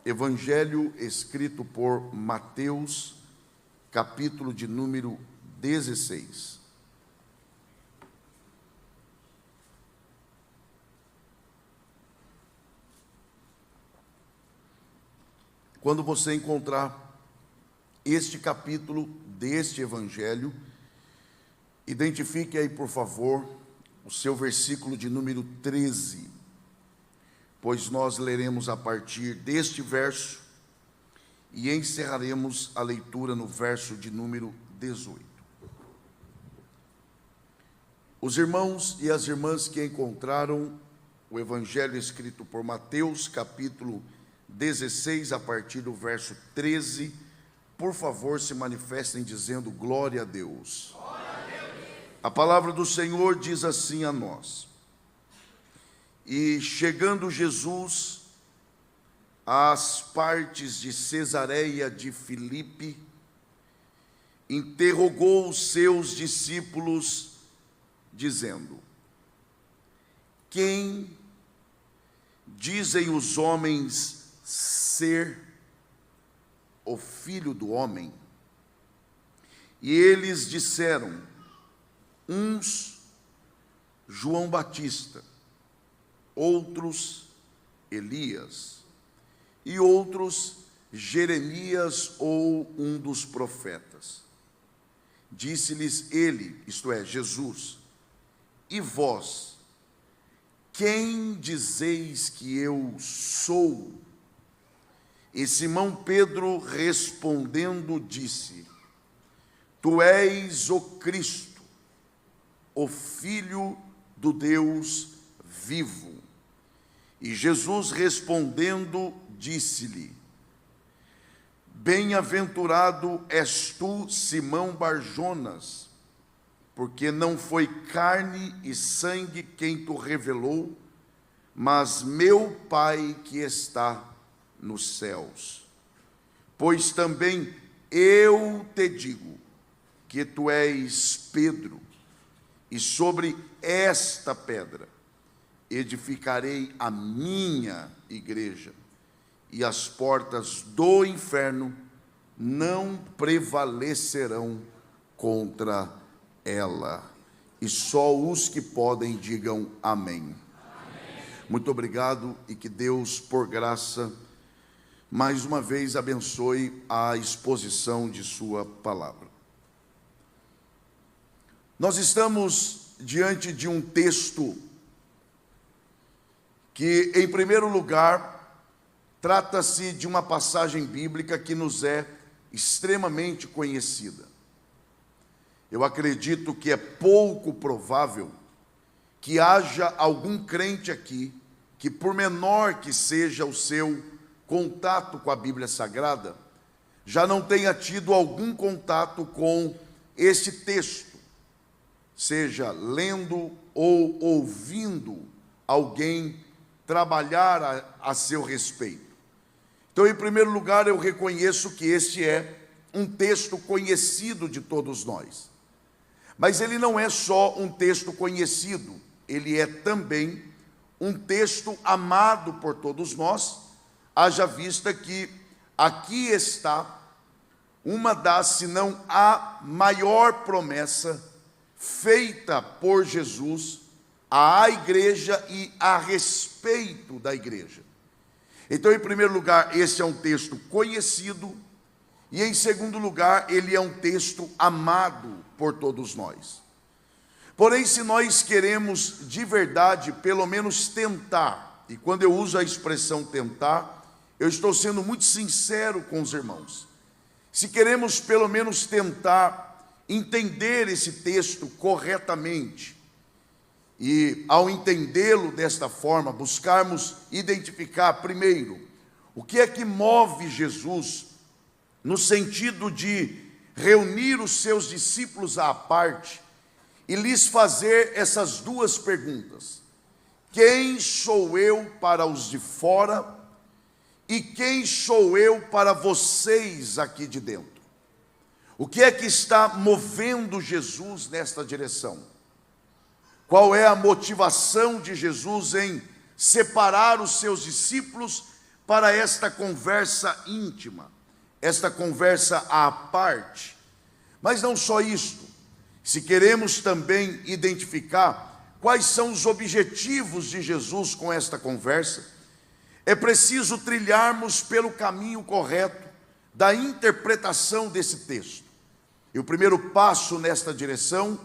Evangelho escrito por Mateus, capítulo de número 16. Quando você encontrar este capítulo deste Evangelho, identifique aí, por favor, o seu versículo de número 13. Pois nós leremos a partir deste verso e encerraremos a leitura no verso de número 18. Os irmãos e as irmãs que encontraram o Evangelho escrito por Mateus, capítulo 16, a partir do verso 13, por favor, se manifestem dizendo glória a Deus. Glória a Deus. A palavra do Senhor diz assim a nós: E chegando Jesus às partes de Cesareia de Filipe, interrogou os seus discípulos, dizendo: Quem dizem os homens ser o Filho do Homem? E eles disseram: uns, João Batista, outros, Elias, e outros, Jeremias ou um dos profetas. Disse-lhes ele, isto é, Jesus: E vós, quem dizeis que eu sou? E Simão Pedro respondendo disse: Tu és o Cristo, o Filho do Deus vivo. E Jesus respondendo disse-lhe: Bem-aventurado és tu, Simão Barjonas, porque não foi carne e sangue quem tu revelou, mas meu Pai que está nos céus. Pois também eu te digo que tu és Pedro, e sobre esta pedra edificarei a minha igreja, e as portas do inferno não prevalecerão contra ela. E só os que podem digam amém. Amém. Muito obrigado, e que Deus, por graça, mais uma vez abençoe a exposição de sua palavra. Nós estamos diante de um texto que, em primeiro lugar, trata-se de uma passagem bíblica que nos é extremamente conhecida. Eu acredito que é pouco provável que haja algum crente aqui que, por menor que seja o seu contato com a Bíblia Sagrada, já não tenha tido algum contato com este texto, seja lendo ou ouvindo alguém trabalhar a seu respeito. Então, em primeiro lugar, eu reconheço que este é um texto conhecido de todos nós. Mas ele não é só um texto conhecido, ele é também um texto amado por todos nós, haja vista que aqui está uma das, se não a maior promessa feita por Jesus à igreja e a respeito da igreja. Então, em primeiro lugar, esse é um texto conhecido, e em segundo lugar, ele é um texto amado por todos nós. Porém, se nós queremos de verdade, pelo menos tentar, e quando eu uso a expressão tentar, eu estou sendo muito sincero com os irmãos. Se queremos pelo menos tentar entender esse texto corretamente, e ao entendê-lo desta forma, buscarmos identificar primeiro o que é que move Jesus no sentido de reunir os seus discípulos à parte e lhes fazer essas duas perguntas: quem sou eu para os de fora e quem sou eu para vocês aqui de dentro? O que é que está movendo Jesus nesta direção? Qual é a motivação de Jesus em separar os seus discípulos para esta conversa íntima, esta conversa à parte. Mas não só isto, se queremos também identificar quais são os objetivos de Jesus com esta conversa, é preciso trilharmos pelo caminho correto da interpretação desse texto. E o primeiro passo nesta direção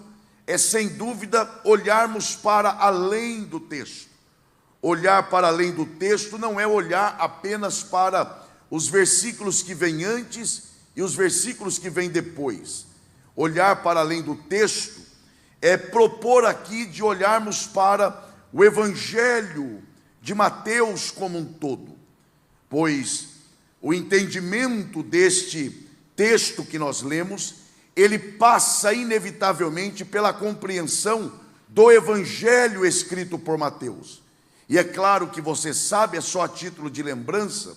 é, sem dúvida, olharmos para além do texto. Olhar para além do texto não é olhar apenas para os versículos que vêm antes e os versículos que vêm depois. Olhar para além do texto é propor aqui de olharmos para o Evangelho de Mateus como um todo, pois o entendimento deste texto que nós lemos, ele passa inevitavelmente pela compreensão do Evangelho escrito por Mateus. E é claro que você sabe, é só a título de lembrança,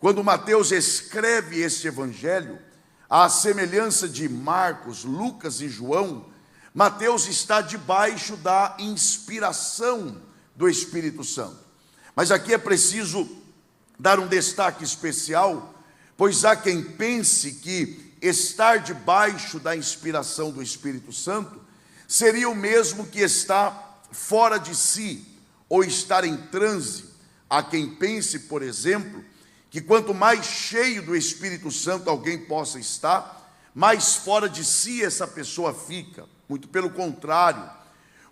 quando Mateus escreve este Evangelho, à semelhança de Marcos, Lucas e João, Mateus está debaixo da inspiração do Espírito Santo. Mas aqui é preciso dar um destaque especial, pois há quem pense que estar debaixo da inspiração do Espírito Santo seria o mesmo que estar fora de si, ou estar em transe. Há quem pense, por exemplo, que quanto mais cheio do Espírito Santo alguém possa estar, mais fora de si essa pessoa fica. Muito pelo contrário,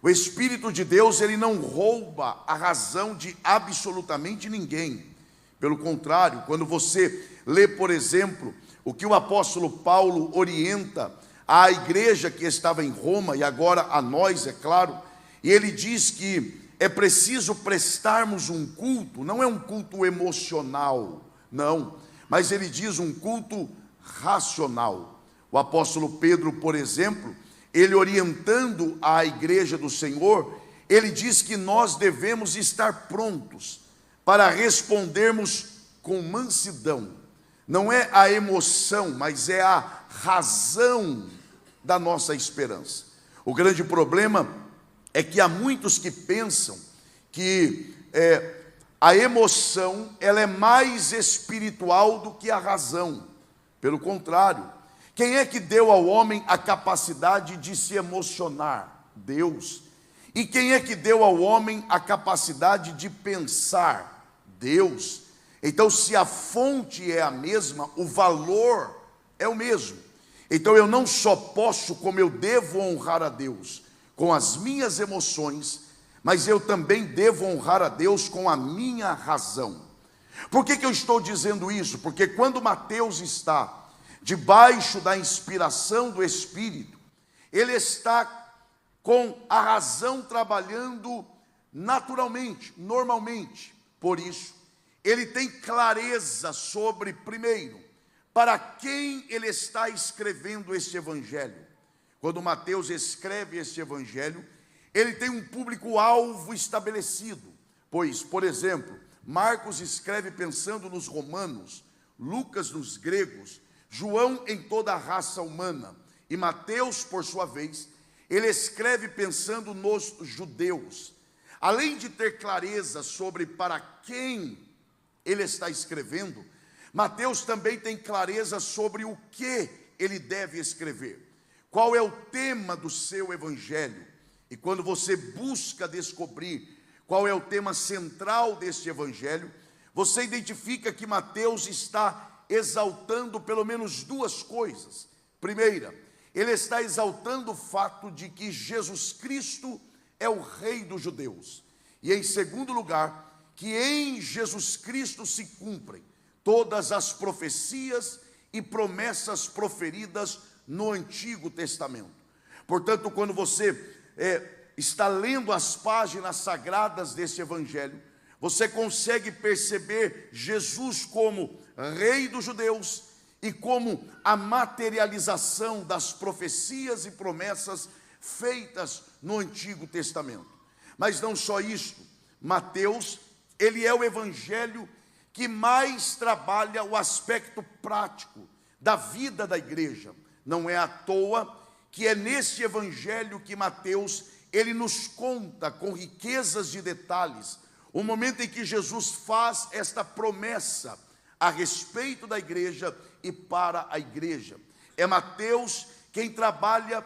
o Espírito de Deus, ele não rouba a razão de absolutamente ninguém. Pelo contrário, quando você lê, por exemplo, o que o apóstolo Paulo orienta à igreja que estava em Roma, e agora a nós, é claro, e ele diz que é preciso prestarmos um culto, não é um culto emocional, não, mas ele diz um culto racional. O apóstolo Pedro, por exemplo, ele orientando a igreja do Senhor, ele diz que nós devemos estar prontos para respondermos com mansidão. Não é a emoção, mas é a razão da nossa esperança. O grande problema é que há muitos que pensam que a emoção ela é mais espiritual do que a razão. Pelo contrário, quem é que deu ao homem a capacidade de se emocionar? Deus. E quem é que deu ao homem a capacidade de pensar? Deus. Então, se a fonte é a mesma, o valor é o mesmo. Então, eu não só posso, como eu devo honrar a Deus com as minhas emoções, mas eu também devo honrar a Deus com a minha razão. Por que eu estou dizendo isso? Porque quando Mateus está debaixo da inspiração do Espírito, ele está com a razão trabalhando naturalmente, normalmente. Por isso, ele tem clareza sobre, primeiro, para quem ele está escrevendo este Evangelho. Quando Mateus escreve este Evangelho, ele tem um público-alvo estabelecido. Pois, por exemplo, Marcos escreve pensando nos romanos, Lucas nos gregos, João em toda a raça humana, e Mateus, por sua vez, ele escreve pensando nos judeus. Além de ter clareza sobre para quem ele está escrevendo, Mateus também tem clareza sobre o que ele deve escrever. Qual é o tema do seu evangelho? E quando você busca descobrir qual é o tema central deste evangelho, você identifica que Mateus está exaltando pelo menos duas coisas. Primeira, ele está exaltando o fato de que Jesus Cristo é o Rei dos judeus. E em segundo lugar, que em Jesus Cristo se cumprem todas as profecias e promessas proferidas no Antigo Testamento. Portanto, quando você está lendo as páginas sagradas desse Evangelho, você consegue perceber Jesus como Rei dos judeus e como a materialização das profecias e promessas feitas no Antigo Testamento. Mas não só isto, Mateus, ele é o evangelho que mais trabalha o aspecto prático da vida da igreja. Não é à toa que é neste evangelho que Mateus, ele nos conta com riquezas de detalhes o momento em que Jesus faz esta promessa a respeito da igreja e para a igreja. É Mateus quem trabalha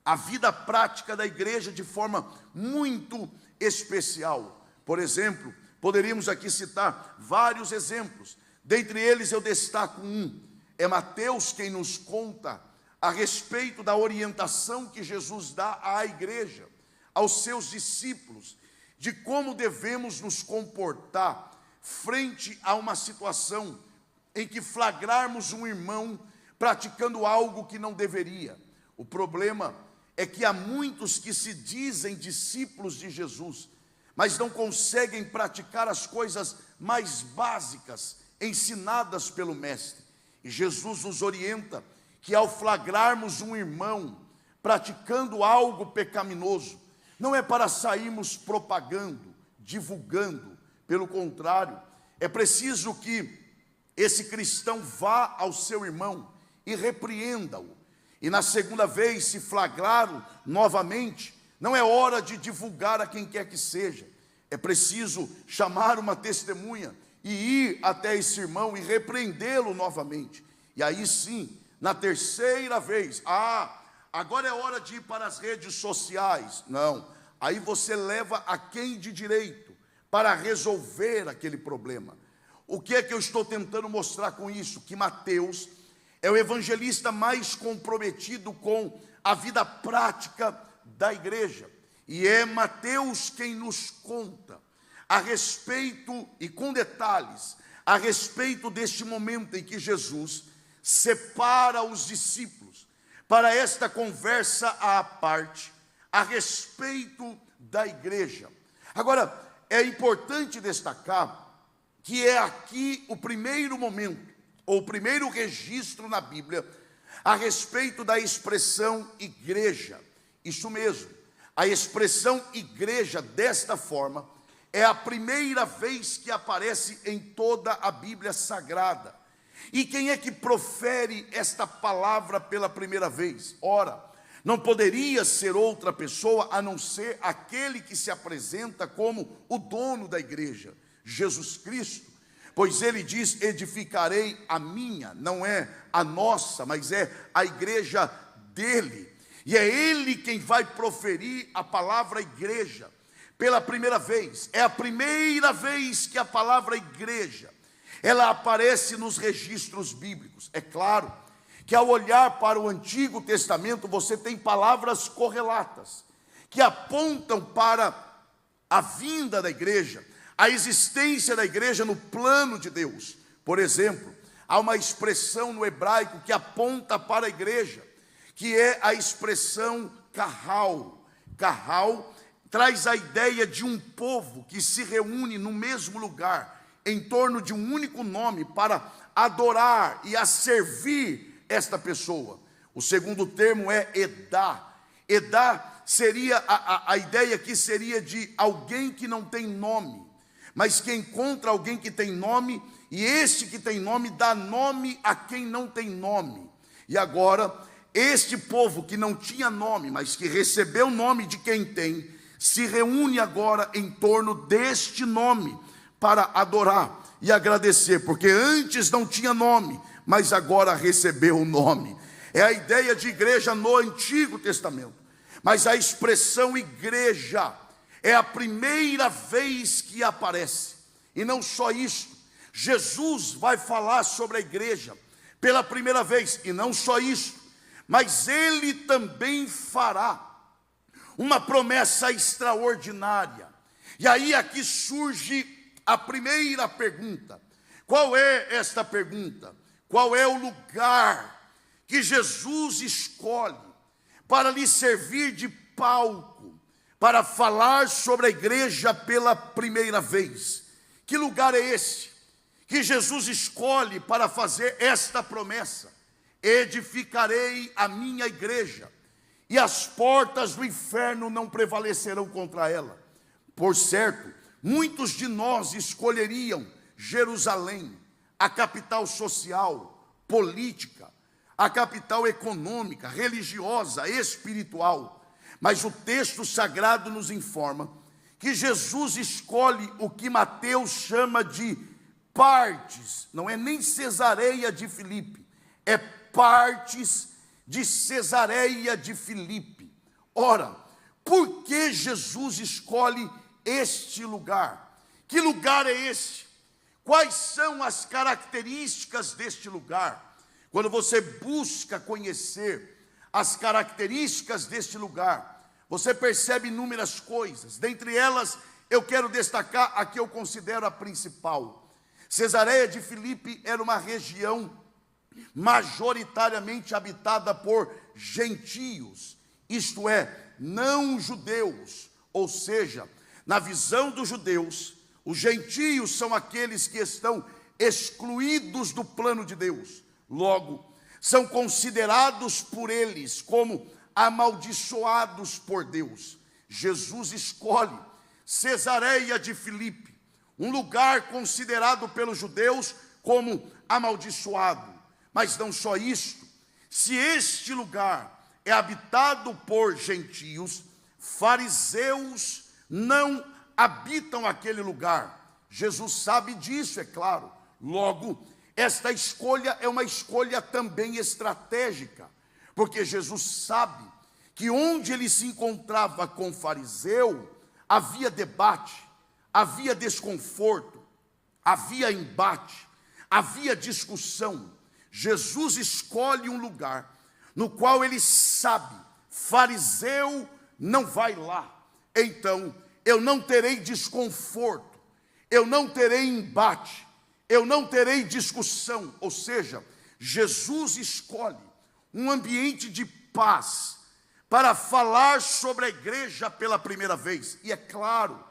a vida prática da igreja de forma muito especial. Por exemplo, poderíamos aqui citar vários exemplos. Dentre eles eu destaco um. É Mateus quem nos conta a respeito da orientação que Jesus dá à igreja, aos seus discípulos, de como devemos nos comportar frente a uma situação em que flagrarmos um irmão praticando algo que não deveria. O problema é que há muitos que se dizem discípulos de Jesus, mas não conseguem praticar as coisas mais básicas ensinadas pelo Mestre. E Jesus nos orienta que ao flagrarmos um irmão praticando algo pecaminoso, não é para sairmos propagando, divulgando. Pelo contrário, é preciso que esse cristão vá ao seu irmão e repreenda-o. E na segunda vez, se flagrá-lo novamente, não é hora de divulgar a quem quer que seja. É preciso chamar uma testemunha e ir até esse irmão e repreendê-lo novamente. E aí sim, na terceira vez, agora é hora de ir para as redes sociais. Não, aí você leva a quem de direito para resolver aquele problema. O que é que eu estou tentando mostrar com isso? Que Mateus é o evangelista mais comprometido com a vida prática da igreja. E é Mateus quem nos conta a respeito, e com detalhes, a respeito deste momento em que Jesus separa os discípulos para esta conversa à parte, a respeito da igreja. Agora, é importante destacar que é aqui o primeiro momento, ou o primeiro registro na Bíblia, a respeito da expressão igreja. Isso mesmo, a expressão igreja desta forma é a primeira vez que aparece em toda a Bíblia Sagrada. E quem é que profere esta palavra pela primeira vez? Ora, não poderia ser outra pessoa a não ser aquele que se apresenta como o dono da igreja, Jesus Cristo. Pois ele diz: edificarei a minha, não é a nossa, mas é a igreja dele. E é ele quem vai proferir a palavra igreja pela primeira vez. É a primeira vez que a palavra igreja, ela aparece nos registros bíblicos. É claro que ao olhar para o Antigo Testamento, você tem palavras correlatas, que apontam para a vinda da igreja, a existência da igreja no plano de Deus. Por exemplo, há uma expressão no hebraico que aponta para a igreja, que é a expressão kahal. Kahal traz a ideia de um povo que se reúne no mesmo lugar, em torno de um único nome, para adorar e a servir esta pessoa. O segundo termo é Edá. Edá seria, a ideia aqui seria de alguém que não tem nome, mas que encontra alguém que tem nome, e este que tem nome dá nome a quem não tem nome. E agora, este povo que não tinha nome, mas que recebeu o nome de quem tem, se reúne agora em torno deste nome para adorar e agradecer, porque antes não tinha nome, mas agora recebeu o nome. É a ideia de igreja no Antigo Testamento. Mas a expressão igreja é a primeira vez que aparece. E não só isso, Jesus vai falar sobre a igreja pela primeira vez. E não só isso, mas ele também fará uma promessa extraordinária. E aí aqui surge a primeira pergunta. Qual é esta pergunta? Qual é o lugar que Jesus escolhe para lhe servir de palco, para falar sobre a igreja pela primeira vez? Que lugar é esse que Jesus escolhe para fazer esta promessa? Edificarei a minha igreja, e as portas do inferno não prevalecerão contra ela. Por certo, muitos de nós escolheriam Jerusalém, a capital social, política, a capital econômica, religiosa, espiritual. Mas o texto sagrado nos informa que Jesus escolhe o que Mateus chama de partes, não é nem Cesareia de Filipe, é partes de Cesareia de Filipe. Ora, por que Jesus escolhe este lugar? Que lugar é este? Quais são as características deste lugar? Quando você busca conhecer as características deste lugar, você percebe inúmeras coisas. Dentre elas, eu quero destacar a que eu considero a principal. Cesareia de Filipe era uma região majoritariamente habitada por gentios, isto é, não judeus. Ou seja, na visão dos judeus, os gentios são aqueles que estão excluídos do plano de Deus. Logo, são considerados por eles como amaldiçoados por Deus. Jesus escolhe Cesareia de Filipe, um lugar considerado pelos judeus como amaldiçoado. Mas não só isto, se este lugar é habitado por gentios, fariseus não habitam aquele lugar. Jesus sabe disso, é claro. Logo, esta escolha é uma escolha também estratégica, porque Jesus sabe que onde ele se encontrava com fariseu, havia debate, havia desconforto, havia embate, havia discussão. Jesus escolhe um lugar no qual ele sabe, fariseu não vai lá, então eu não terei desconforto, eu não terei embate, eu não terei discussão. Ou seja, Jesus escolhe um ambiente de paz para falar sobre a igreja pela primeira vez. E é claro,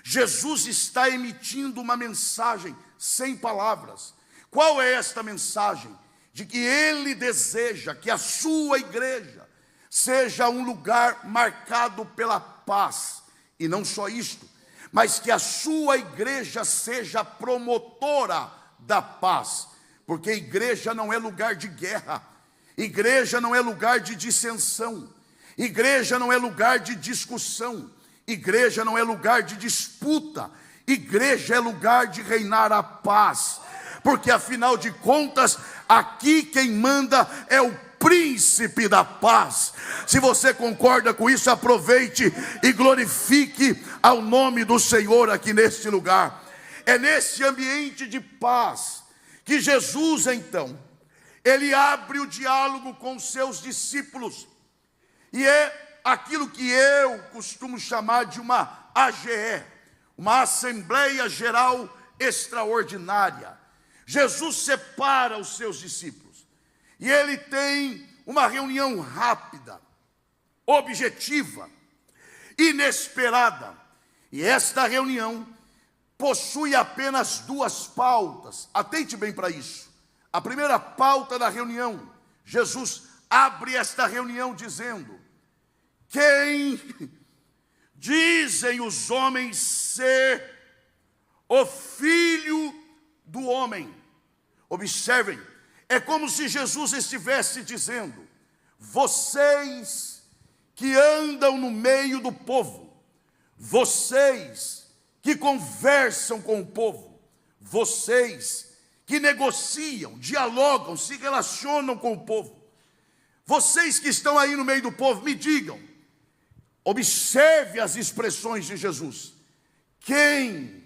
Jesus está emitindo uma mensagem sem palavras. Qual é esta mensagem? De que ele deseja que a sua igreja seja um lugar marcado pela paz. E não só isto, mas que a sua igreja seja promotora da paz. Porque igreja não é lugar de guerra, igreja não é lugar de dissensão, igreja não é lugar de discussão, igreja não é lugar de disputa, igreja é lugar de reinar a paz. Porque afinal de contas, aqui quem manda é o príncipe da paz. Se você concorda com isso, aproveite e glorifique ao nome do Senhor aqui neste lugar. É nesse ambiente de paz que Jesus, então, ele abre o diálogo com seus discípulos. E é aquilo que eu costumo chamar de uma AGE, uma Assembleia Geral Extraordinária. Jesus separa os seus discípulos e ele tem uma reunião rápida, objetiva, inesperada. E esta reunião possui apenas duas pautas. Atente bem para isso. A primeira pauta da reunião, Jesus abre esta reunião dizendo: quem dizem os homens ser o Filho do Homem? Observem, é como se Jesus estivesse dizendo: vocês que andam no meio do povo, vocês que conversam com o povo, vocês que negociam, dialogam, se relacionam com o povo, vocês que estão aí no meio do povo, me digam, observe as expressões de Jesus: quem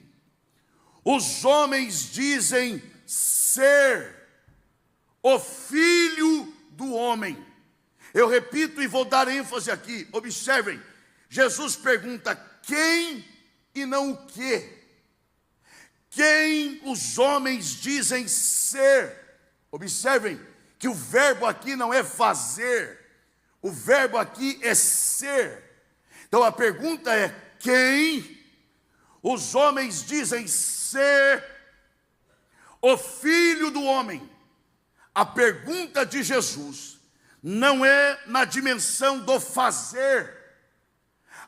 os homens dizem ser o Filho do Homem? Eu repito e vou dar ênfase aqui. Observem, Jesus pergunta quem e não o que. Quem os homens dizem ser? Observem que o verbo aqui não é fazer, o verbo aqui é ser. Então a pergunta é: quem os homens dizem ser o Filho do Homem? A pergunta de Jesus não é na dimensão do fazer.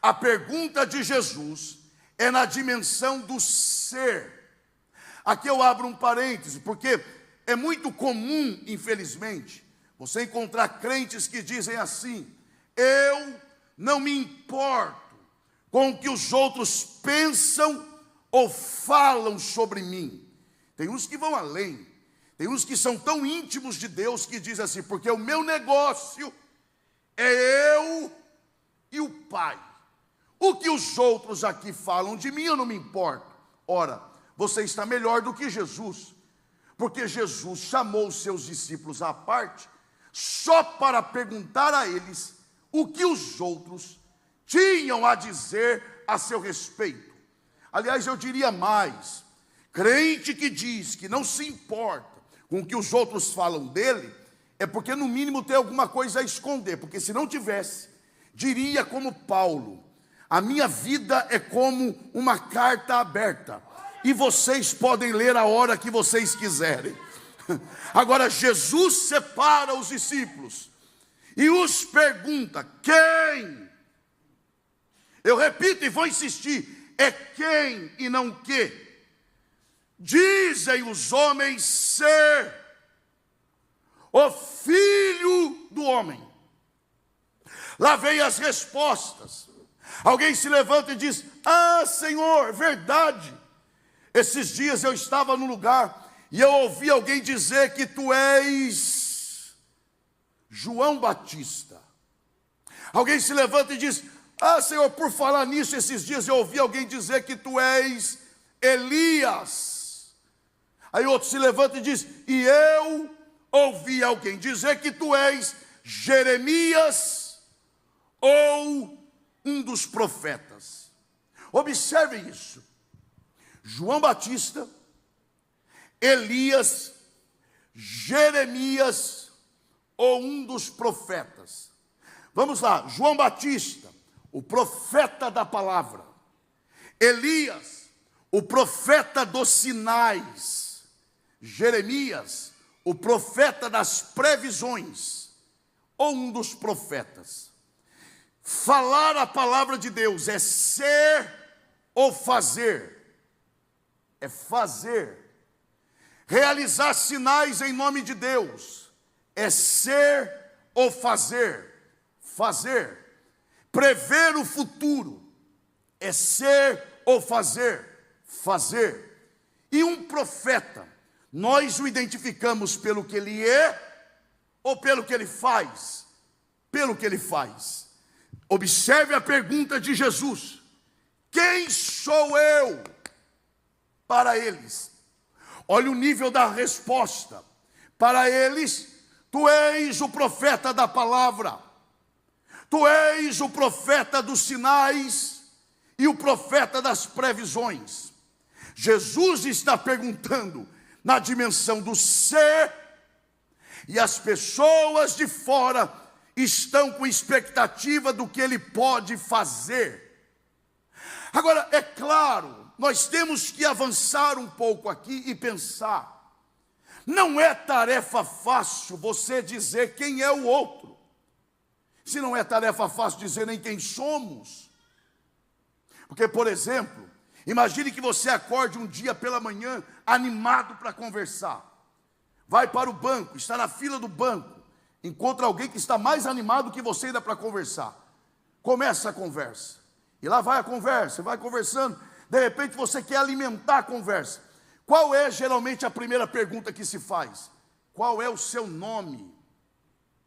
A pergunta de Jesus é na dimensão do ser. Aqui eu abro um parêntese, porque é muito comum, infelizmente, você encontrar crentes que dizem assim: eu não me importo com o que os outros pensam ou falam sobre mim. Tem uns que vão além, tem uns que são tão íntimos de Deus que dizem assim: porque o meu negócio é eu e o Pai. O que os outros aqui falam de mim, eu não me importo. Ora, você está melhor do que Jesus, porque Jesus chamou os seus discípulos à parte só para perguntar a eles o que os outros tinham a dizer a seu respeito. Aliás, eu diria mais: crente que diz que não se importa com o que os outros falam dele, é porque no mínimo tem alguma coisa a esconder, porque se não tivesse, diria como Paulo: a minha vida é como uma carta aberta, e vocês podem ler a hora que vocês quiserem. Agora, Jesus separa os discípulos e os pergunta: quem? Eu repito e vou insistir: é quem e não que dizem os homens ser o Filho do Homem. Lá vem as respostas. Alguém se levanta e diz: ah, Senhor, verdade. Esses dias eu estava num lugar e eu ouvi alguém dizer que tu és João Batista. Alguém se levanta e diz: ah, Senhor, por falar nisso, esses dias eu ouvi alguém dizer que tu és Elias. Aí outro se levanta e diz: e eu ouvi alguém dizer que tu és Jeremias ou um dos profetas. Observem isso: João Batista, Elias, Jeremias ou um dos profetas. Vamos lá: João Batista, o profeta da palavra; Elias, o profeta dos sinais; Jeremias, o profeta das previsões, ou um dos profetas. Falar a palavra de Deus é ser ou fazer? É fazer. Realizar sinais em nome de Deus é ser ou fazer? Fazer. Prever o futuro é ser ou fazer? Fazer. E um profeta, nós o identificamos pelo que ele é ou pelo que ele faz? Pelo que ele faz. Observe a pergunta de Jesus: quem sou eu para eles? Olha o nível da resposta. Para eles, tu és o profeta da palavra, tu és o profeta dos sinais e o profeta das previsões. Jesus está perguntando na dimensão do ser, e as pessoas de fora estão com expectativa do que ele pode fazer. Agora, é claro, nós temos que avançar um pouco aqui e pensar. Não é tarefa fácil você dizer quem é o outro. Se não é tarefa fácil dizer nem quem somos. Porque, por exemplo, imagine que você acorde um dia pela manhã animado para conversar. Vai para o banco, está na fila do banco, encontra alguém que está mais animado que você ainda para conversar. Começa a conversa. E lá vai a conversa, vai conversando. De repente você quer alimentar a conversa. Qual é geralmente a primeira pergunta que se faz? Qual é o seu nome?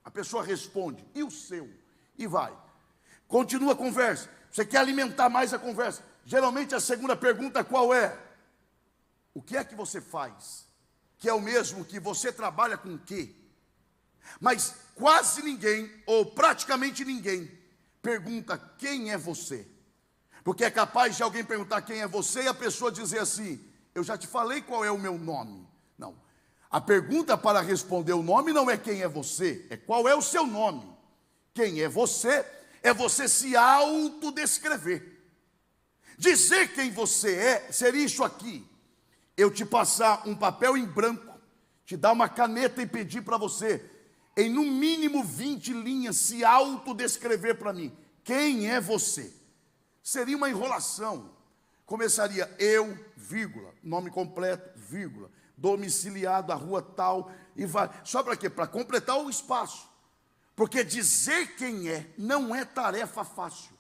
A pessoa responde: e o seu? E vai. Continua a conversa. Você quer alimentar mais a conversa. Geralmente a segunda pergunta qual é? O que é que você faz? Que é o mesmo que você trabalha com o quê? Mas quase ninguém, ou praticamente ninguém, pergunta quem é você. Porque é capaz de alguém perguntar quem é você e a pessoa dizer assim: eu já te falei qual é o meu nome. Não. A pergunta para responder o nome não é quem é você, é qual é o seu nome. Quem é você se autodescrever. Dizer quem você é seria isso aqui: eu te passar um papel em branco, te dar uma caneta e pedir para você, em no mínimo 20 linhas, se autodescrever para mim. Quem é você? Seria uma enrolação. Começaria eu, vírgula, nome completo, vírgula, domiciliado à rua tal, e vai. Só para quê? Para completar o espaço. Porque dizer quem é não é tarefa fácil.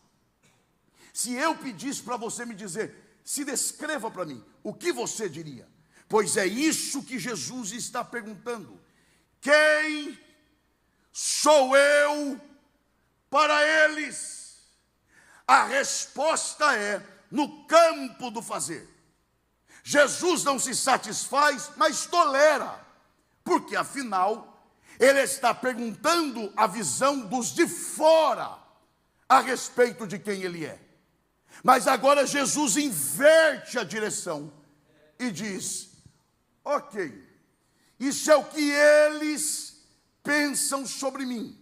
Se eu pedisse para você me dizer, se descreva para mim, o que você diria? Pois é isso que Jesus está perguntando. Quem sou eu para eles? A resposta é no campo do fazer. Jesus não se satisfaz, mas tolera, porque afinal, ele está perguntando a visão dos de fora a respeito de quem ele é. Mas agora Jesus inverte a direção e diz: ok, isso é o que eles pensam sobre mim.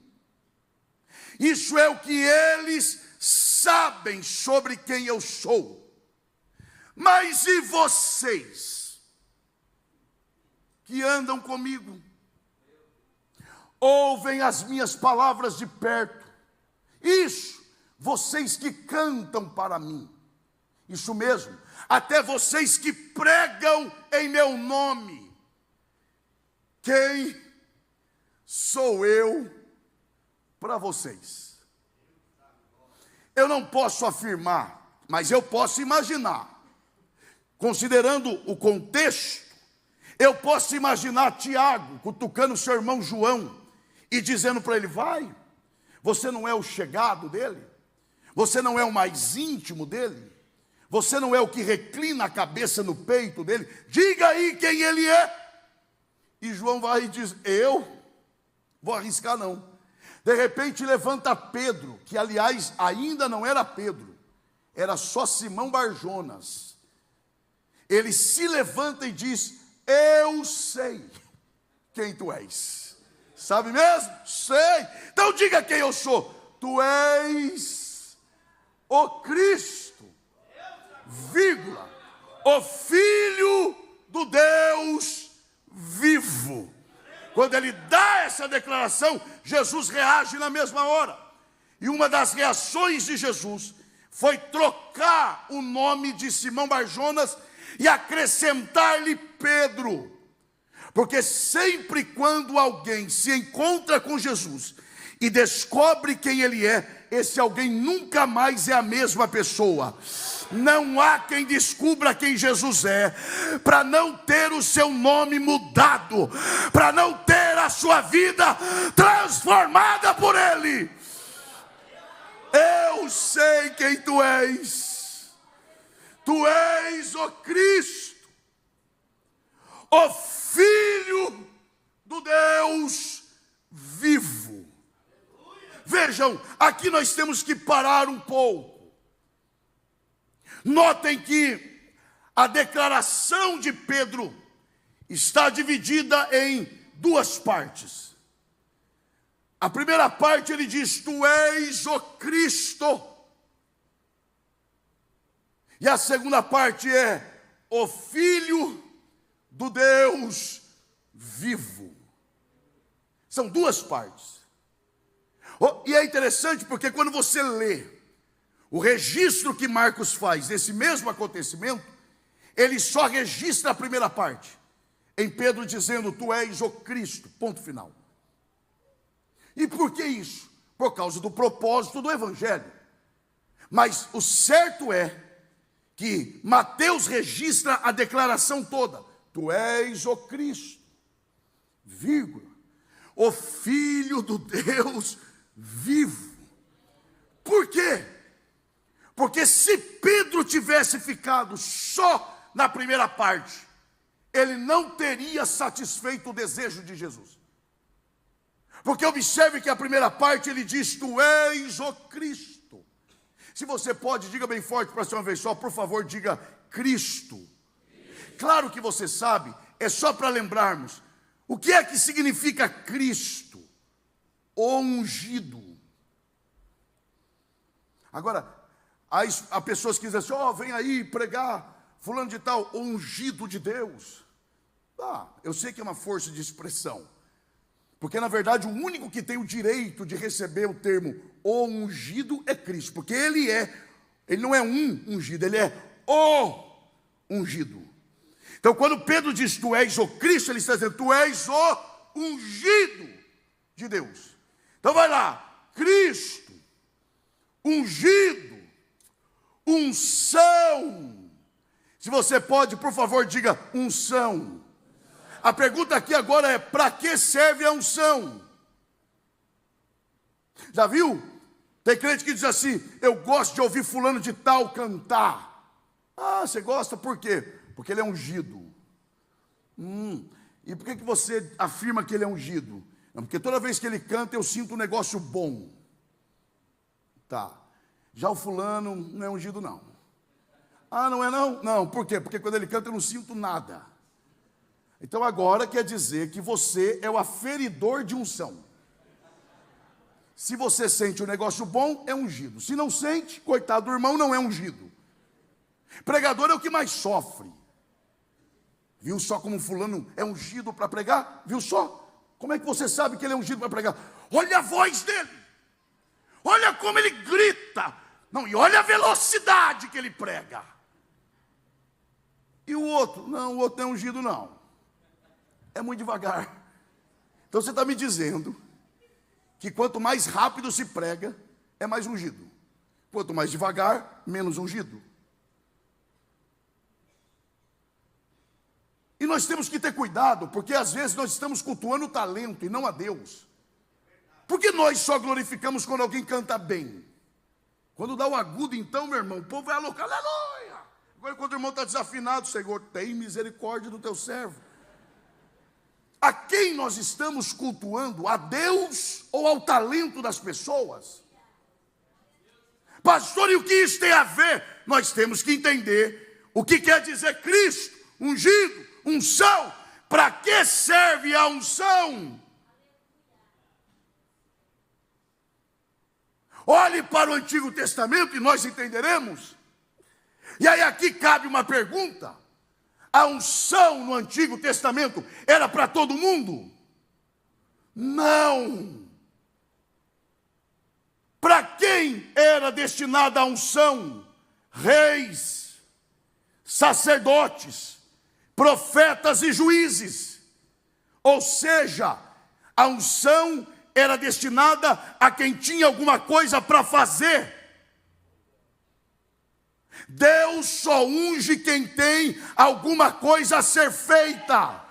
Isso é o que eles sabem sobre quem eu sou. Mas e vocês que andam comigo? Ouvem as minhas palavras de perto. Isso, vocês que cantam para mim. Isso mesmo, até vocês que pregam em meu nome. Quem sou eu para vocês? Eu não posso afirmar, mas eu posso imaginar. Considerando o contexto, eu posso imaginar Tiago cutucando seu irmão João e dizendo para ele: vai, você não é o chegado dele? Você não é o mais íntimo dele? Você não é o que reclina a cabeça no peito dele? Diga aí quem ele é. E João vai e diz: eu vou arriscar não. De repente levanta Pedro, que aliás ainda não era Pedro, era só Simão Barjonas. Ele se levanta e diz: eu sei quem tu és. Sabe mesmo? Sei. Então diga quem eu sou. Tu és o Cristo, vírgula, o Filho do Deus vivo. Quando ele dá essa declaração, Jesus reage na mesma hora. E uma das reações de Jesus foi trocar o nome de Simão Barjonas e acrescentar-lhe Pedro. Porque sempre quando alguém se encontra com Jesus e descobre quem ele é, esse alguém nunca mais é a mesma pessoa. Não há quem descubra quem Jesus é, para não ter o seu nome mudado, para não ter a sua vida transformada por ele. Eu sei quem tu és. Tu és o Cristo, o Filho do Deus vivo. Vejam, aqui nós temos que parar um pouco. Notem que a declaração de Pedro está dividida em duas partes. A primeira parte ele diz: tu és o Cristo. E a segunda parte é: o Filho do Deus vivo. São duas partes. E é interessante porque quando você lê o registro que Marcos faz desse mesmo acontecimento, ele só registra a primeira parte, em Pedro dizendo: tu és o Cristo, ponto final. E por que isso? Por causa do propósito do Evangelho. Mas o certo é que Mateus registra a declaração toda: tu és o Cristo, vírgula, o Filho do Deus vivo. Por quê? Porque se Pedro tivesse ficado só na primeira parte, ele não teria satisfeito o desejo de Jesus. Porque observe que a primeira parte ele diz: tu és o Cristo. Se você pode, diga bem forte para ser uma vez só, por favor, diga Cristo. Claro que você sabe, é só para lembrarmos. O que é que significa Cristo? O ungido. Agora, há pessoas que dizem assim: ó, vem aí pregar fulano de tal, o ungido de Deus. Eu sei que é uma força de expressão, porque na verdade o único que tem o direito de receber o termo o ungido é Cristo, porque ele não é um ungido, ele é o ungido. Então quando Pedro diz tu és o Cristo, ele está dizendo tu és o ungido de Deus. Então vai lá, Cristo, ungido, unção. Se você pode, por favor, diga unção. A pergunta aqui agora é: para que serve a unção? Já viu? Tem crente que diz assim: eu gosto de ouvir fulano de tal cantar. Ah, você gosta por quê? Porque ele é ungido. E por que você afirma que ele é ungido? Não, porque toda vez que ele canta eu sinto um negócio bom. Tá. Já o fulano não é ungido não. Ah, não é não? Não, por quê? Porque quando ele canta eu não sinto nada. Então agora quer dizer que você é o aferidor de unção. Se você sente um negócio bom, é ungido. Se não sente, coitado do irmão, não é ungido. Pregador é o que mais sofre. Viu só como fulano é ungido para pregar? Viu só? Como é que você sabe que ele é ungido para pregar? Olha a voz dele. Olha como ele grita. Não, e olha a velocidade que ele prega. E o outro? Não, o outro não é ungido não. É muito devagar. Então você está me dizendo que quanto mais rápido se prega, é mais ungido. Quanto mais devagar, menos ungido. E nós temos que ter cuidado, porque às vezes nós estamos cultuando o talento e não a Deus. Porque nós só glorificamos quando alguém canta bem. Quando dá o agudo, então, meu irmão, o povo vai alocar, aleluia. Agora, quando o irmão está desafinado, Senhor, tem misericórdia do teu servo. A quem nós estamos cultuando? A Deus ou ao talento das pessoas? Pastor, e o que isso tem a ver? Nós temos que entender o que quer dizer Cristo, ungido, unção. Para que serve a unção? Olhe para o Antigo Testamento e nós entenderemos. E aí aqui cabe uma pergunta. A unção no Antigo Testamento era para todo mundo? Não. Para quem era destinada a unção? Reis, sacerdotes, profetas e juízes. Ou seja, a unção era destinada a quem tinha alguma coisa para fazer. Deus só unge quem tem alguma coisa a ser feita.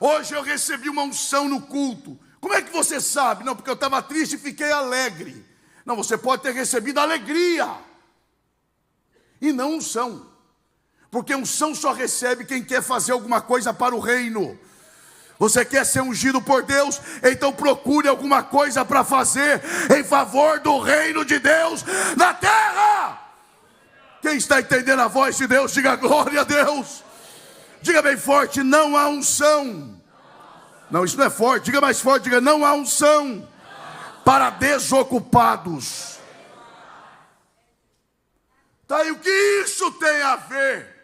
Hoje eu recebi uma unção no culto. Como é que você sabe? Não, porque eu estava triste e fiquei alegre. Não, você pode ter recebido alegria e não unção. Porque unção só recebe quem quer fazer alguma coisa para o reino. Você quer ser ungido por Deus? Então procure alguma coisa para fazer em favor do reino de Deus na terra. Quem está entendendo a voz de Deus, diga glória a Deus. Diga bem forte, não há unção. Não, isso não é forte, diga mais forte, diga não há unção para desocupados. Tá, e o que isso tem a ver?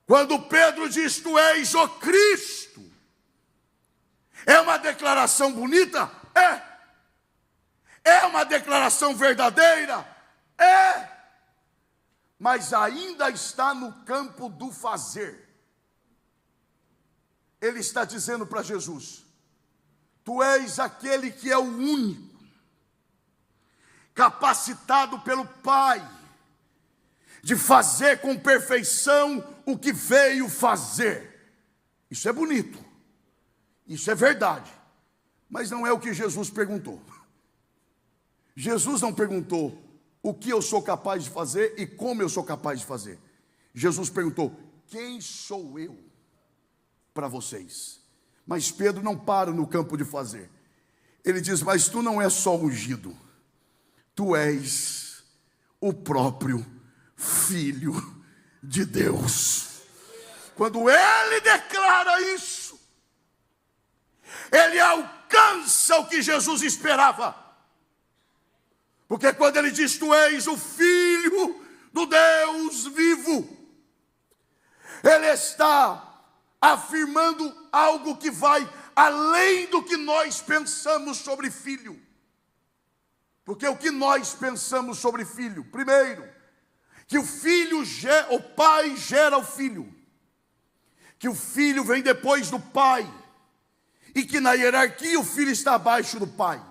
Quando Pedro diz, tu és o Cristo, é uma declaração bonita? É uma declaração verdadeira? É. Mas ainda está no campo do fazer. Ele está dizendo para Jesus, tu és aquele que é o único, capacitado pelo Pai, de fazer com perfeição o que veio fazer. Isso é bonito, isso é verdade, mas não é o que Jesus perguntou. Jesus não perguntou o que eu sou capaz de fazer e como eu sou capaz de fazer. Jesus perguntou, quem sou eu para vocês? Mas Pedro não para no campo de fazer. Ele diz, mas tu não és só ungido, tu és o próprio Filho de Deus. Quando ele declara isso, ele alcança o que Jesus esperava. Porque quando ele diz, tu és o Filho do Deus vivo, ele está afirmando algo que vai além do que nós pensamos sobre filho. Porque o que nós pensamos sobre filho? Primeiro, que o pai gera o filho, que o filho vem depois do pai, e que na hierarquia o filho está abaixo do pai.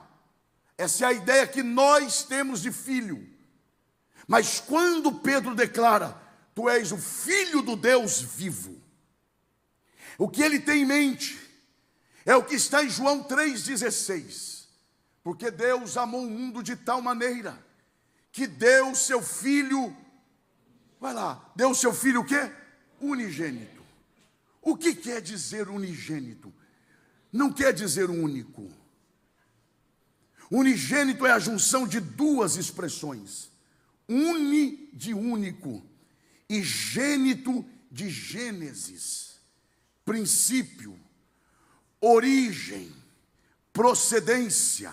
Essa é a ideia que nós temos de filho. Mas quando Pedro declara: tu és o Filho do Deus vivo, o que ele tem em mente é o que está em João 3,16. Porque Deus amou o mundo de tal maneira que deu o seu Filho, vai lá, deu o seu Filho o quê? Unigênito. O que quer dizer unigênito? Não quer dizer único. Unigênito é a junção de duas expressões: uni de único e gênito de Gênesis. Princípio, origem, procedência,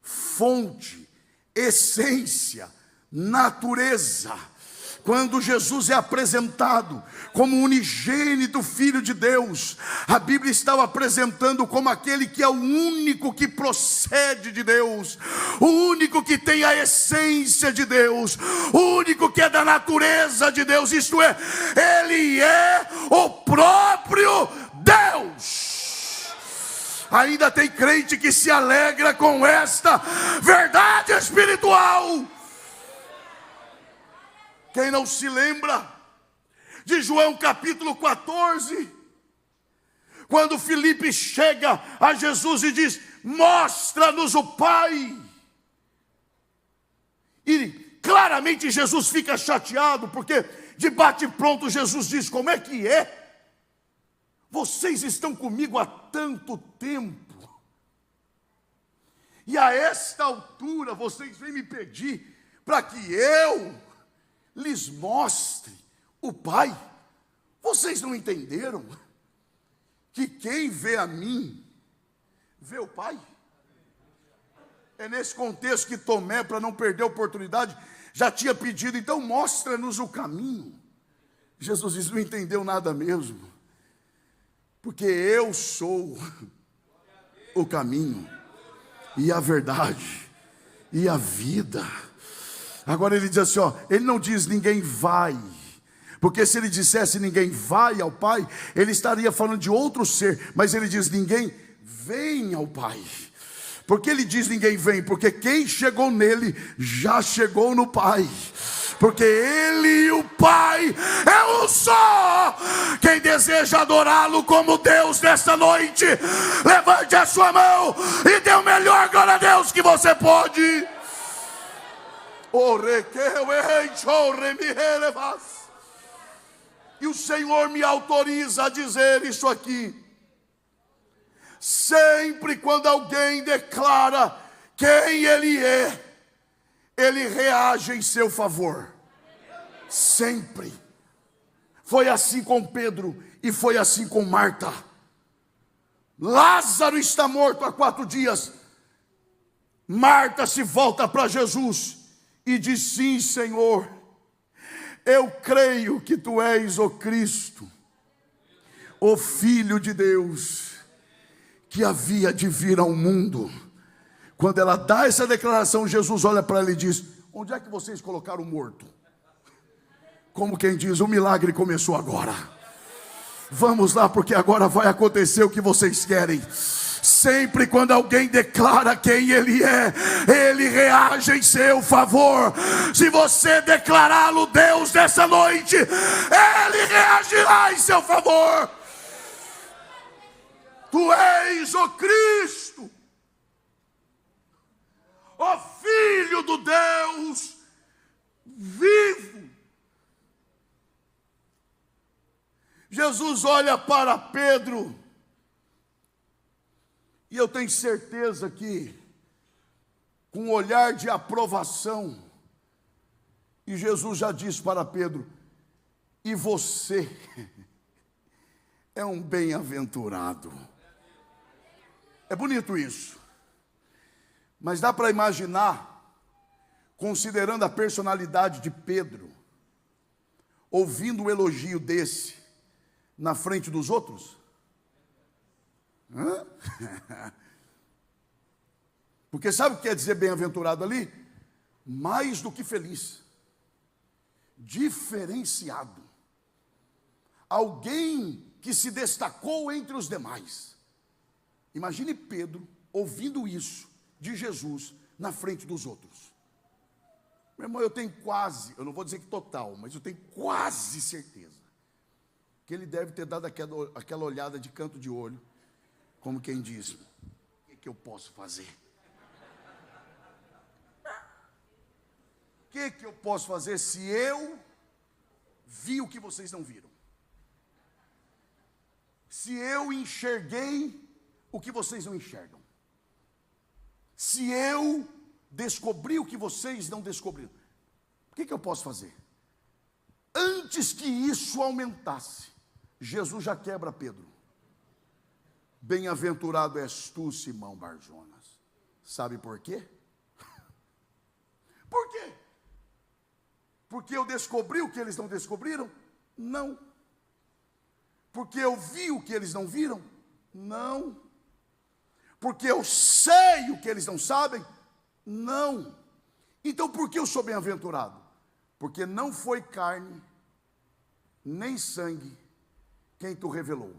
fonte, essência, natureza. Quando Jesus é apresentado como unigênito Filho de Deus, a Bíblia está o apresentando como aquele que é o único que procede de Deus, o único que tem a essência de Deus, o único que é da natureza de Deus, isto é, Ele é o próprio Deus. Ainda tem crente que se alegra com esta verdade espiritual. Quem não se lembra de João capítulo 14, quando Filipe chega a Jesus e diz: mostra-nos o Pai. E claramente Jesus fica chateado, porque de bate-pronto Jesus diz: como é que é? Vocês estão comigo há tanto tempo, e a esta altura vocês vêm me pedir para que eu lhes mostre o Pai. Vocês não entenderam que quem vê a mim, vê o Pai? É nesse contexto que Tomé, para não perder a oportunidade, já tinha pedido: então mostra-nos o caminho. Jesus diz: não entendeu nada mesmo, porque eu sou o caminho, e a verdade, e a vida. Agora ele diz assim, ele não diz ninguém vai, porque se ele dissesse ninguém vai ao Pai, ele estaria falando de outro ser, mas ele diz ninguém vem ao Pai. Porque ele diz ninguém vem? Porque quem chegou nele já chegou no Pai. Porque Ele e o Pai é um só. Quem deseja adorá-lo como Deus nesta noite, levante a sua mão e dê o melhor glória a Deus que você pode. E o Senhor me autoriza a dizer isso aqui. Sempre quando alguém declara quem Ele é, Ele reage em seu favor. Sempre. Foi assim com Pedro e foi assim com Marta. Lázaro está morto há 4 dias. Marta se volta para Jesus e diz: sim, Senhor, eu creio que Tu és o Cristo, o Filho de Deus, que havia de vir ao mundo. Quando ela dá essa declaração, Jesus olha para ela e diz: onde é que vocês colocaram o morto? Como quem diz, o milagre começou agora. Vamos lá, porque agora vai acontecer o que vocês querem. Sempre quando alguém declara quem Ele é, Ele reage em seu favor. Se você declará-lo Deus nessa noite, Ele reagirá em seu favor. Tu és o Cristo, o Filho do Deus vivo. Jesus olha para Pedro, e eu tenho certeza que, com um olhar de aprovação, e Jesus já disse para Pedro: e você é um bem-aventurado. É bonito isso, mas dá para imaginar, considerando a personalidade de Pedro, ouvindo um elogio desse na frente dos outros? Porque sabe o que quer dizer bem-aventurado ali? Mais do que feliz, diferenciado, alguém que se destacou entre os demais. Imagine Pedro ouvindo isso de Jesus, na frente dos outros. Meu irmão, eu tenho quase, eu não vou dizer que total, mas eu tenho quase certeza que ele deve ter dado aquela olhada de canto de olho, como quem diz: o que eu posso fazer? O que eu posso fazer se eu vi o que vocês não viram? Se eu enxerguei o que vocês não enxergam? Se eu descobri o que vocês não descobriram? O que eu posso fazer? Antes que isso aumentasse, Jesus já quebra Pedro. Bem-aventurado és tu, Simão Barjonas. Sabe por quê? Por quê? Porque eu descobri o que eles não descobriram? Não. Porque eu vi o que eles não viram? Não. Porque eu sei o que eles não sabem? Não. Então por que eu sou bem-aventurado? Porque não foi carne, nem sangue quem tu revelou,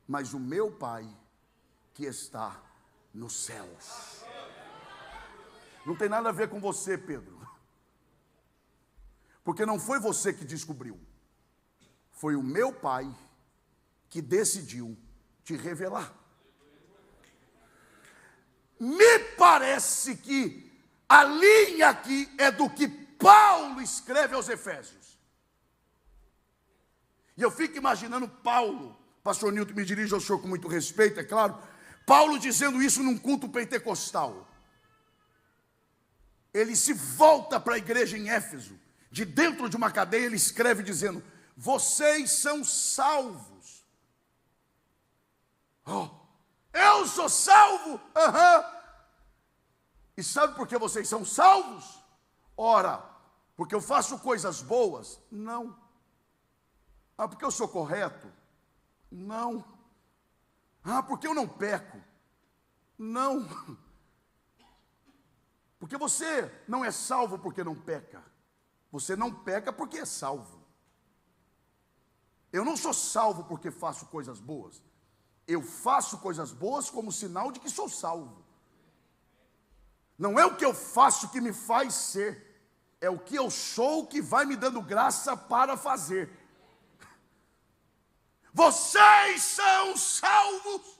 mas o meu Pai que está nos céus. Não tem nada a ver com você, Pedro. Porque não foi você que descobriu. Foi o meu Pai que decidiu te revelar. Me parece que a linha aqui é do que Paulo escreve aos Efésios. E eu fico imaginando Paulo, pastor Nilton, me dirige ao senhor com muito respeito, é claro, Paulo dizendo isso num culto pentecostal. Ele se volta para a igreja em Éfeso, de dentro de uma cadeia, ele escreve dizendo: vocês são salvos. Oh, eu sou salvo? E sabe por que vocês são salvos? Ora, porque eu faço coisas boas? Não. Porque eu sou correto? Não. Porque eu não peco? Não. Porque você não é salvo porque não peca. Você não peca porque é salvo. Eu não sou salvo porque faço coisas boas. Eu faço coisas boas como sinal de que sou salvo. Não é o que eu faço que me faz ser, é o que eu sou que vai me dando graça para fazer. Vocês são salvos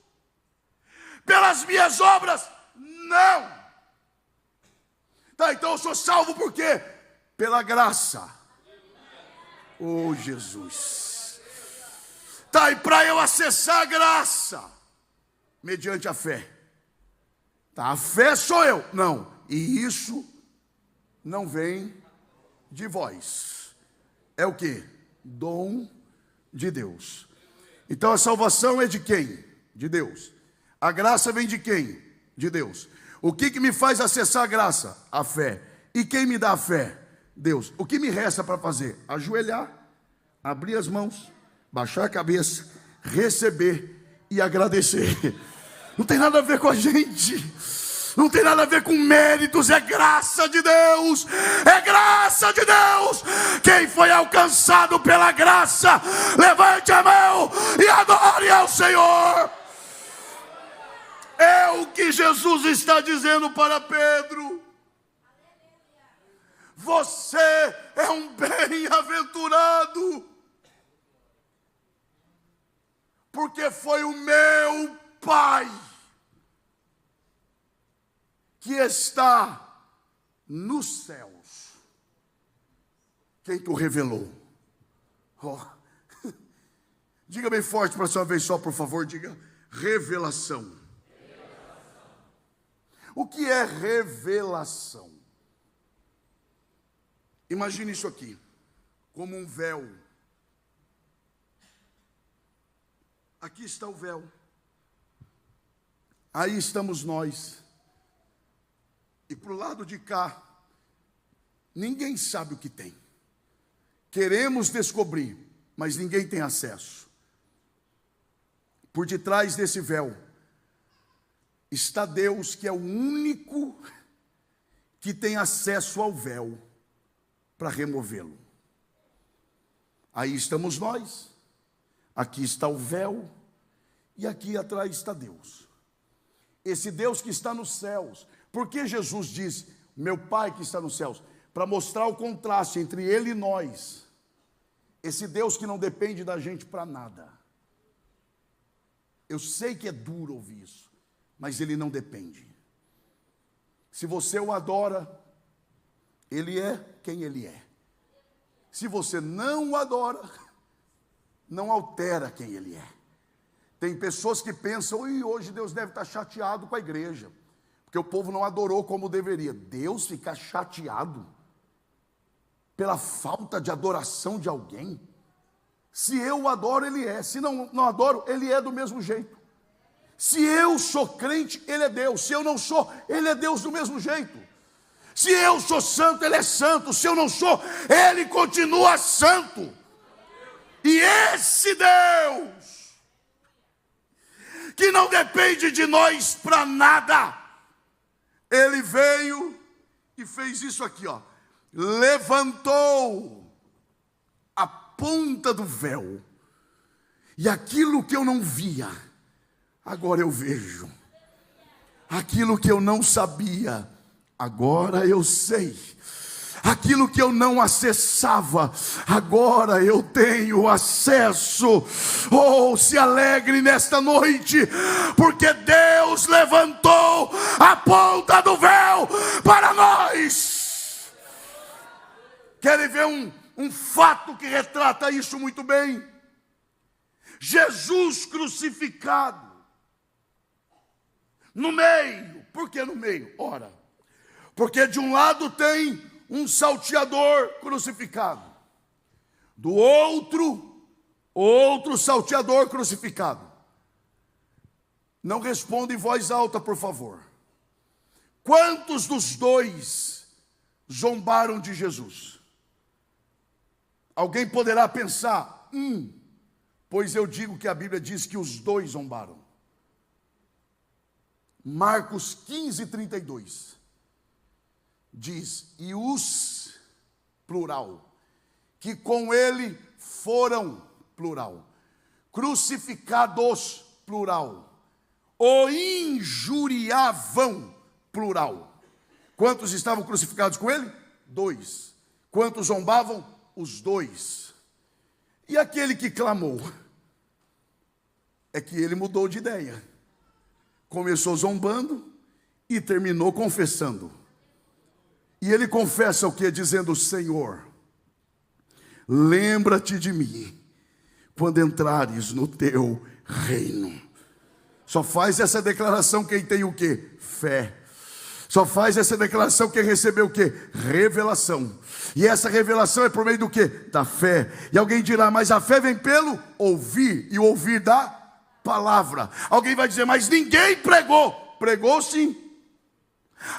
pelas minhas obras? Não. Tá, então eu sou salvo por quê? Pela graça. Oh, Jesus. Tá, e para eu acessar a graça, mediante a fé. Tá, a fé sou eu. Não, e isso não vem de vós. É o quê? Dom de Deus. Então a salvação é de quem? De Deus. A graça vem de quem? De Deus. O que me faz acessar a graça? A fé. E quem me dá a fé? Deus. O que me resta para fazer? Ajoelhar, abrir as mãos, baixar a cabeça, receber e agradecer. Não tem nada a ver com a gente. Não tem nada a ver com méritos, é graça de Deus. É graça de Deus. Quem foi alcançado pela graça, levante a mão e adore ao Senhor. É o que Jesus está dizendo para Pedro. Você é um bem-aventurado, porque foi o meu Pai que está nos céus quem tu revelou. Oh. Diga bem forte para sua vez só, por favor, diga: revelação. O que é revelação? Imagine isso aqui, como um véu. Aqui está o véu. Aí estamos nós. E para o lado de cá, ninguém sabe o que tem. Queremos descobrir, mas ninguém tem acesso. Por detrás desse véu está Deus, que é o único que tem acesso ao véu para removê-lo. Aí estamos nós, aqui está o véu, e aqui atrás está Deus. Esse Deus que está nos céus, Porque Jesus diz, meu Pai que está nos céus, para mostrar o contraste entre Ele e nós. Esse Deus que não depende da gente para nada. Eu sei que é duro ouvir isso, mas Ele não depende. Se você o adora, Ele é quem Ele é. Se você não o adora, não altera quem Ele é. Tem pessoas que pensam, hoje Deus deve estar chateado com a igreja, porque o povo não adorou como deveria. Deus ficar chateado pela falta de adoração de alguém? Se eu o adoro, Ele é. Se não adoro, Ele é do mesmo jeito. Se eu sou crente, Ele é Deus. Se eu não sou, Ele é Deus do mesmo jeito. Se eu sou santo, Ele é santo. Se eu não sou, Ele continua santo. E esse Deus, que não depende de nós para nada, Ele veio e fez isso aqui, ó. Levantou a ponta do véu, e aquilo que eu não via, agora eu vejo. Aquilo que eu não sabia, agora eu sei. Aquilo que eu não acessava, agora eu tenho acesso. Oh, se alegre nesta noite, porque Deus levantou a ponta do véu para nós. Querem ver um fato que retrata isso muito bem? Jesus crucificado. No meio. Por que no meio? Ora, porque de um lado tem um salteador crucificado. Do outro salteador crucificado. Não responda em voz alta, por favor. Quantos dos dois zombaram de Jesus? Alguém poderá pensar, pois eu digo que a Bíblia diz que os dois zombaram. Marcos 15:32 diz, e os, plural, que com ele foram, plural, crucificados, plural, o injuriavam, plural. Quantos estavam crucificados com ele? 2. Quantos zombavam? Os 2. E aquele que clamou? É que ele mudou de ideia. Começou zombando e terminou confessando. E ele confessa o que? Dizendo, Senhor, lembra-te de mim quando entrares no teu reino. Só faz essa declaração quem tem o quê? Fé. Só faz essa declaração quem recebeu o quê? Revelação. E essa revelação é por meio do quê? Da fé. E alguém dirá, mas a fé vem pelo ouvir, e o ouvir da palavra. Alguém vai dizer, mas ninguém pregou. Pregou sim.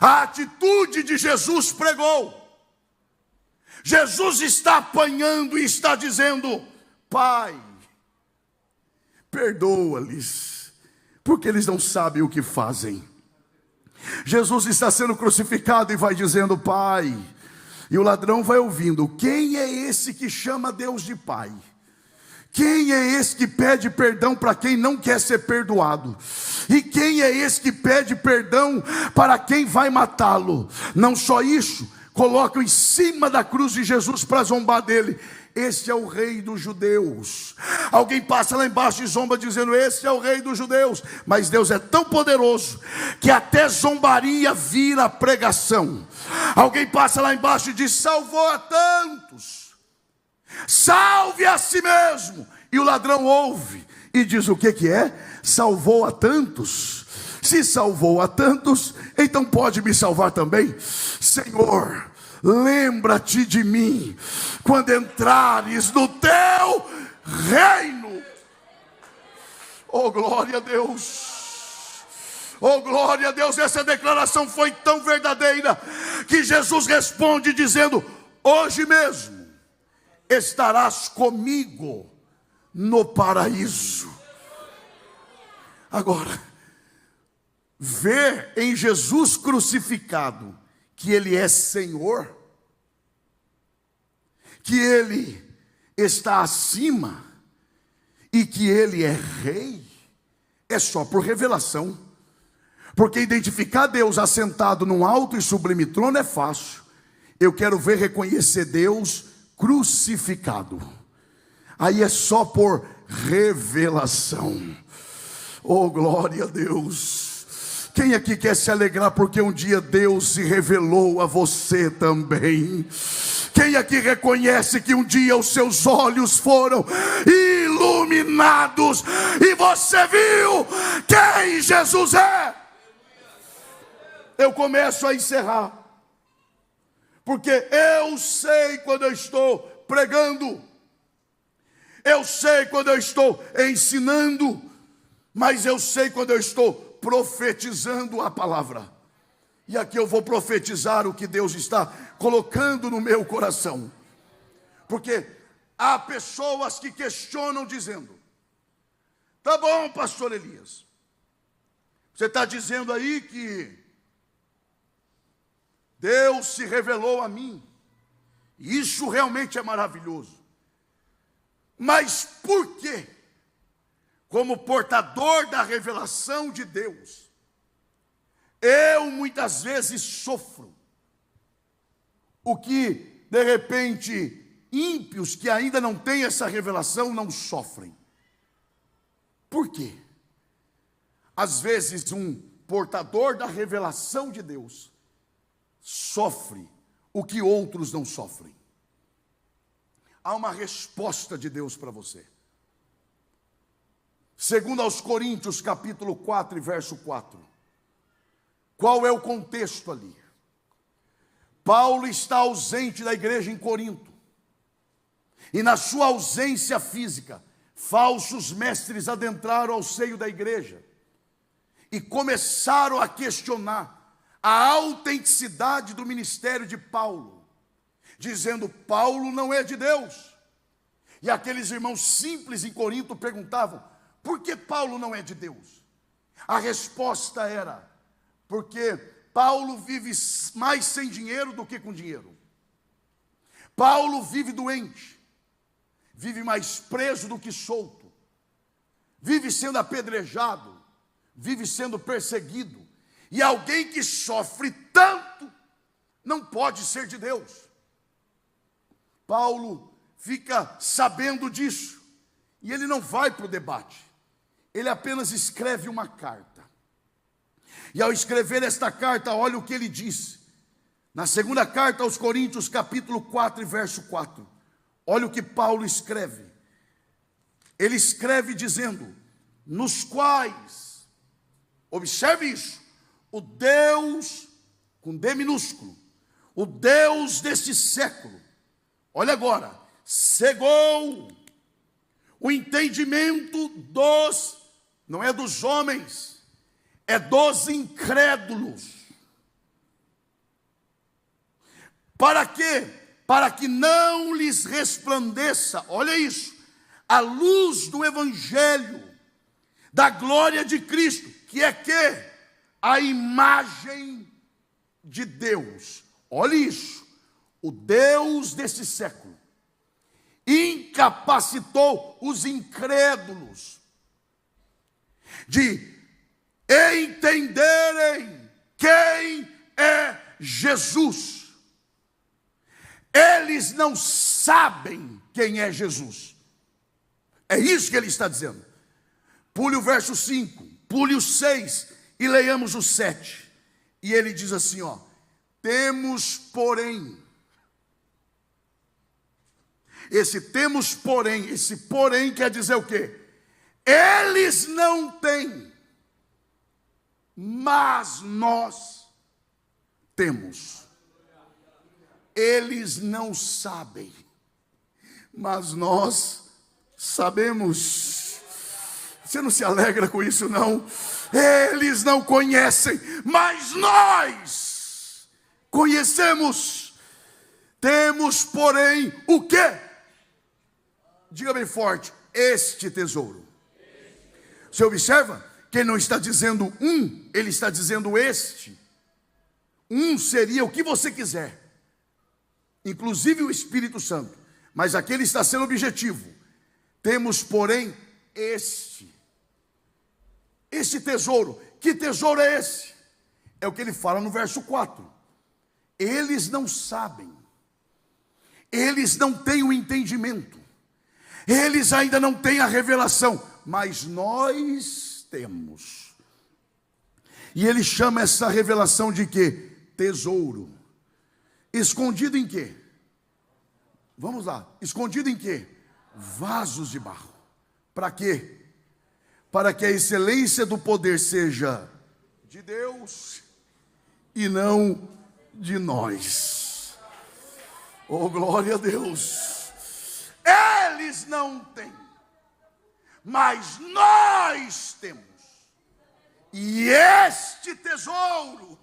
A atitude de Jesus pregou. Jesus está apanhando e está dizendo, Pai, perdoa-lhes, porque eles não sabem o que fazem. Jesus está sendo crucificado e vai dizendo, Pai, e o ladrão vai ouvindo, quem é esse que chama Deus de Pai? Quem é esse que pede perdão para quem não quer ser perdoado? E quem é esse que pede perdão para quem vai matá-lo? Não só isso, colocam em cima da cruz de Jesus para zombar dele. Este é o rei dos judeus. Alguém passa lá embaixo e zomba dizendo, este é o rei dos judeus. Mas Deus é tão poderoso que até zombaria vira pregação. Alguém passa lá embaixo e diz, salvou a tantos. Salve a si mesmo. E o ladrão ouve e diz o que é? Salvou a tantos. Se salvou a tantos, então pode me salvar também. Senhor, lembra-te de mim quando entrares no teu reino. Oh, glória a Deus. Oh, glória a Deus. Essa declaração foi tão verdadeira que Jesus responde dizendo, hoje mesmo estarás comigo no paraíso. Agora, ver em Jesus crucificado que Ele é Senhor, que Ele está acima e que Ele é Rei, é só por revelação. Porque identificar Deus assentado num alto e sublime trono é fácil. Eu quero ver reconhecer Deus crucificado. Aí é só por revelação. Oh, glória a Deus. Quem aqui quer se alegrar porque um dia Deus se revelou a você também? Quem aqui reconhece que um dia os seus olhos foram iluminados e você viu quem Jesus é? Eu começo a encerrar, porque eu sei quando eu estou pregando, eu sei quando eu estou ensinando, mas eu sei quando eu estou profetizando a palavra. E aqui eu vou profetizar o que Deus está colocando no meu coração. Porque há pessoas que questionam dizendo: tá bom, pastor Elias, você está dizendo aí que Deus se revelou a mim. Isso realmente é maravilhoso. Mas por quê? Como portador da revelação de Deus, eu muitas vezes sofro o que, de repente, ímpios que ainda não têm essa revelação não sofrem. Por quê? Às vezes um portador da revelação de Deus sofre o que outros não sofrem. Há uma resposta de Deus para você. Segundo aos Coríntios, capítulo 4 e verso 4. Qual é o contexto ali? Paulo está ausente da igreja em Corinto. E na sua ausência física, falsos mestres adentraram ao seio da igreja e começaram a questionar a autenticidade do ministério de Paulo, dizendo: Paulo não é de Deus. E aqueles irmãos simples em Corinto perguntavam: por que Paulo não é de Deus? A resposta era: porque Paulo vive mais sem dinheiro do que com dinheiro. Paulo vive doente, vive mais preso do que solto, vive sendo apedrejado, vive sendo perseguido. E alguém que sofre tanto não pode ser de Deus. Paulo fica sabendo disso e ele não vai para o debate. Ele apenas escreve uma carta. E ao escrever esta carta, olha o que ele diz. Na segunda carta aos Coríntios, capítulo 4 e verso 4. Olha o que Paulo escreve. Ele escreve dizendo: nos quais, observe isso, o Deus, com D minúsculo, o Deus deste século, olha agora, cegou o entendimento dos, não é dos homens, é dos incrédulos. Para quê? Para que não lhes resplandeça, olha isso, a luz do evangelho, da glória de Cristo, que é que? A imagem de Deus. Olha isso, o Deus desse século incapacitou os incrédulos de entenderem quem é Jesus. Eles não sabem quem é Jesus. É isso que ele está dizendo. Pule o verso 5, pule o 6 e leiamos o 7. E ele diz assim, ó: temos porém. Esse porém quer dizer o quê? Eles não têm, mas nós temos. Eles não sabem, mas nós sabemos. Você não se alegra com isso, não? Eles não conhecem, mas nós conhecemos. Temos, porém, o quê? Diga bem forte: este tesouro. Você observa que ele não está dizendo um, ele está dizendo este. Um seria o que você quiser, inclusive o Espírito Santo, mas aqui ele está sendo objetivo. Temos, porém, este. esse tesouro. Que tesouro é esse? É o que ele fala no verso 4. Eles não sabem, eles não têm o entendimento, eles ainda não têm a revelação, mas nós temos. E ele chama essa revelação de quê? Tesouro. Escondido em quê? Vamos lá, escondido em quê? Vasos de barro. Para quê? Para que a excelência do poder seja de Deus e não de nós. Oh, glória a Deus. Eles não têm, mas nós temos. E este tesouro,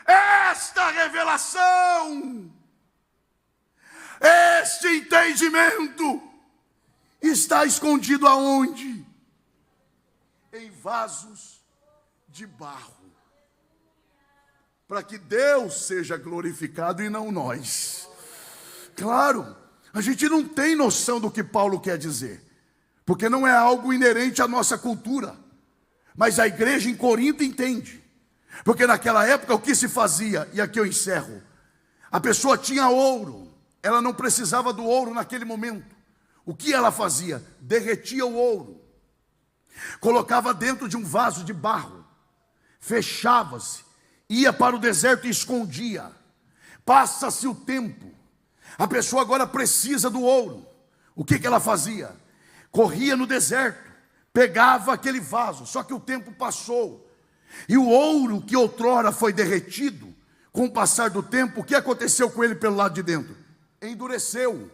esta revelação, este entendimento está escondido aonde? Em vasos de barro. Para que Deus seja glorificado e não nós. Claro, a gente não tem noção do que Paulo quer dizer, porque não é algo inerente à nossa cultura. Mas a igreja em Corinto entende. Porque naquela época o que se fazia, e aqui eu encerro, a pessoa tinha ouro, ela não precisava do ouro naquele momento. O que ela fazia? Derretia o ouro, colocava dentro de um vaso de barro, fechava-se, ia para o deserto e escondia. Passa-se o tempo, a pessoa agora precisa do ouro. O que ela fazia? Corria no deserto, pegava aquele vaso, só que o tempo passou, e o ouro que outrora foi derretido, com o passar do tempo, o que aconteceu com ele pelo lado de dentro? Endureceu.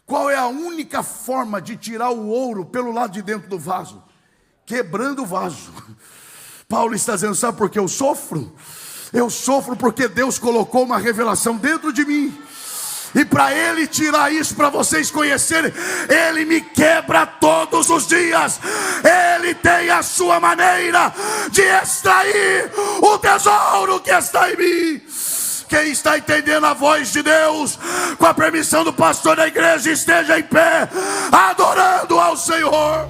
Qual é a única forma de tirar o ouro pelo lado de dentro do vaso? Quebrando o vaso. Paulo está dizendo, sabe por que eu sofro? Eu sofro porque Deus colocou uma revelação dentro de mim. E para Ele tirar isso, para vocês conhecerem, Ele me quebra todos os dias. Ele tem a sua maneira de extrair o tesouro que está em mim. Quem está entendendo a voz de Deus, com a permissão do pastor da igreja, esteja em pé, adorando ao Senhor.